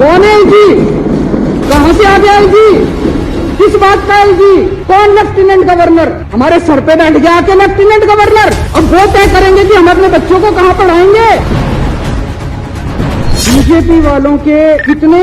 कौन है एलजी? कहां से आ गया एलजी? किस बात का एलजी? कौन लेफ्टिनेंट गवर्नर? हमारे सर पे बैठ गया के लेफ्टिनेंट गवर्नर। अब वो तय करेंगे कि हम अपने बच्चों को कहां पढ़ाएंगे। बीजेपी वालों के कितने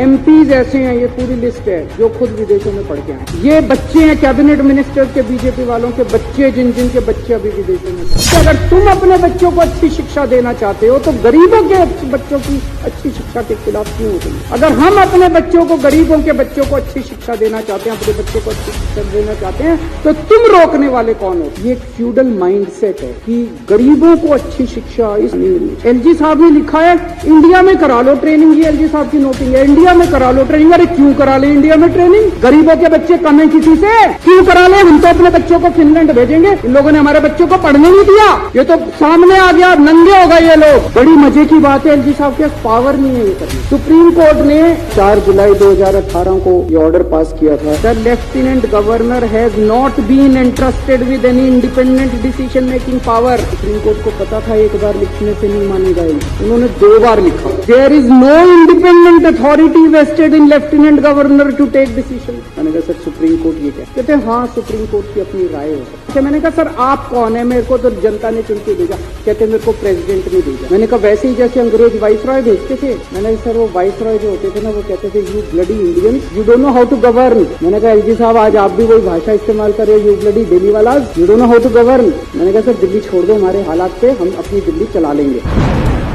एमपीज ऐसे हैं, ये पूरी लिस्ट है, जो खुद विदेशों में पढ़ के आए। ये बच्चे हैं कैबिनेट मिनिस्टर के, बीजेपी वालों के बच्चे, जिन जिन के बच्चे अभी विदेशों में। तो अगर तुम अपने बच्चों को अच्छी शिक्षा देना चाहते हो तो गरीबों के बच्चों की अच्छी शिक्षा के खिलाफ क्यों होते हैं? अगर हम अपने बच्चों को, गरीबों के बच्चों को अच्छी शिक्षा देना चाहते हैं, अपने बच्चों को अच्छी शिक्षा देना चाहते हैं, तो तुम रोकने वाले कौन हो? ये एक फ्यूडल माइंडसेट है कि गरीबों को अच्छी शिक्षा नहीं मिली। एलजी साहब ने लिखा है इंडिया में करा लो ट्रेनिंग। ये एलजी साहब की नोटिंग है, इंडिया में करा लो ट्रेनिंग। अरे क्यों करा ले इंडिया में ट्रेनिंग? गरीबों के बच्चे कम है किसी से, क्यों करा ले? हम तो अपने बच्चों को फिनलैंड भेजेंगे। इन लोगों ने हमारे बच्चों को पढ़ने नहीं दिया, ये तो सामने आ गया, नंगे हो गए ये लोग। बड़ी मजे की बात है, एलजी साहब के पावर नहीं है ये करने। सुप्रीम कोर्ट ने 4 जुलाई 2018 को ये ऑर्डर पास किया था, the lieutenant governor has not been entrusted with any independent decision making power. Supreme court को पता था एक बार लिखने से नहीं मानेगा, उन्होंने 2 बार लिखा। There is no independent authority vested in lieutenant governor to take decision. मैंने कहा सर सुप्रीम कोर्ट ये क्या कहते हैं? हाँ सुप्रीम कोर्ट की अपनी राय हो सकती है। मैंने कहा सर आप कौन है? मेरे को तो जनता ने चुन के भेजा। कहते मेरे को प्रेसिडेंट ने भेजा। मैंने कहा वैसे ही जैसे अंग्रेज वाइस रॉय भेजते थे। मैंने कहा सर वो वाइस रॉय जो होते थे ना, वो कहते थे you bloody Indians, you don't know how to govern. मैंने कहा एलजी साहब आज आप भी वही भाषा इस्तेमाल कर रहे हो, यू ब्लडी दिल्ली वाला, you don't know how to govern. मैंने कहा सर दिल्ली छोड़ दो, हमारे हालात पे हम अपनी दिल्ली चला लेंगे।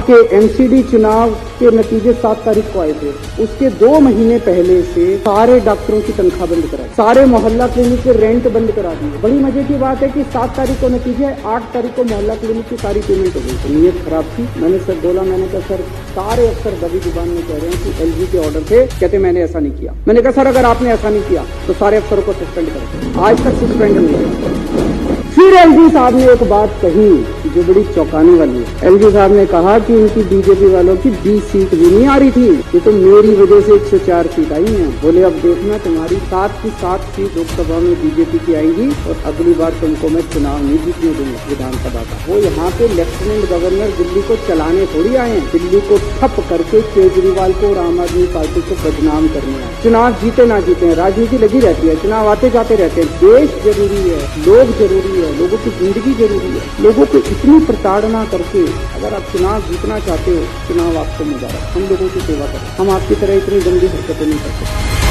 के एमसीडी चुनाव के नतीजे 7 तारीख को आए थे। उसके 2 महीने पहले से सारे डॉक्टरों की तनख्वाह बंद कराई, सारे मोहल्ला क्लिनिक के रेंट बंद करा दिए। बड़ी मजे की बात है कि 7 तारीख को नतीजे है, 8 तारीख को मोहल्ला क्लिनिक की सारी पेमेंट हो गई। तो नीयत खराब थी। मैंने सर बोला, मैंने कहा सर सारे अफसर दबी जुबान में कह रहे हैं कि एलजी के ऑर्डर थे। कहते मैंने ऐसा नहीं किया। मैंने कहा सर अगर आपने ऐसा नहीं किया तो सारे अफसरों को सस्पेंड करें। आज तक सस्पेंड नहीं किया। फिर एलजी साहब ने एक बात कही जो बड़ी चौंकाने वाली है। एलजी साहब ने कहा कि उनकी बीजेपी वालों की 20 सीट भी नहीं आ रही थी, ये तो मेरी वजह से 104 सीट आई हैं। बोले अब देखना तुम्हारी 7 की 7 सीट लोकसभा में बीजेपी की आएंगी और अगली बार तुमको मैं चुनाव नहीं जीतने दूंगा विधानसभा का। वो यहाँ पे लेफ्टिनेंट गवर्नर दिल्ली को चलाने थोड़ी आए हैं, दिल्ली को ठप करके केजरीवाल को और आम आदमी पार्टी को बदनाम करने आए। चुनाव जीते ना जीते राजनीति लगी रहती है, चुनाव आते जाते रहते हैं। देश जरूरी है, लोग जरूरी है, लोगों की जिंदगी जरूरी है। लोगों को इतनी प्रताड़ना करके अगर आप चुनाव जीतना चाहते हो, चुनाव आपको मुबारक। हम लोगों की सेवा करें, हम आपकी तरह इतनी गंदी हरकतें नहीं करते।